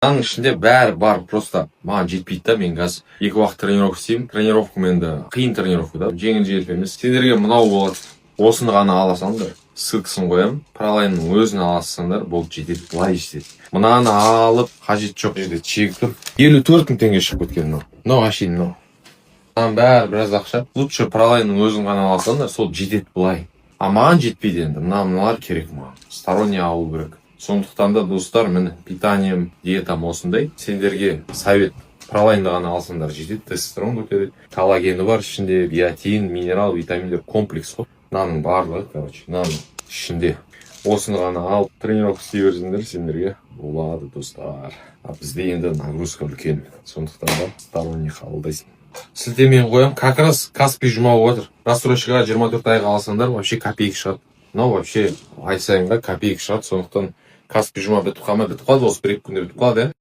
Мынаның ішінде бәрі бар, просто маған жетпейді да. Мен қазір 2 уақыт тренировка істеймін. Тренировкам енді қиын тренировка да, жеңіл-желпі емес. Сендерге мынау болады. Осыны ғана аласаңдар, ссылкасын қоямын. Пролайнның өзін аласаңдар, болды, жетеді, былай жетеді. Мынаны алып, қажет жоқ жерде чегіп, 54 мың теңге шығып кеткен мынау. Мынау вообще мынау. Мынаның бәрі біраз ақша. Лучше пролайнның өзін ғана аласаңдар, сол жетеді былай. А маған жетпейді енді. Мыналар керек маған. Сторонний алу керек. Сондықтан да достар, міне питанием, диетам осындай. Сендерге совет. Пролайнды ғана алсаңдар жетеді, тестостерон көтереді. Коллагені бар ішінде, биотин, минерал, витаминдер, комплекс қой. Мынаның барлығы, короче, мынаның ішінде. Осыны ғана алып тренировка істей берсеңдер, сендерге болады, достар. А бізде енді нагрузка үлкен. Сондықтан да сторонний қабылдайсың. Сілтемен қоям, как раз Каспий жұма отыр. Рассрочкаға 24 айға алсаңдар, вообще копейка шығады. Мынау вообще ай сайынға копейка шығады. Сондықтан Каспий жұма бітіп қалмай, бітіп қалды, осы 1-2 күнде бітіп қалды,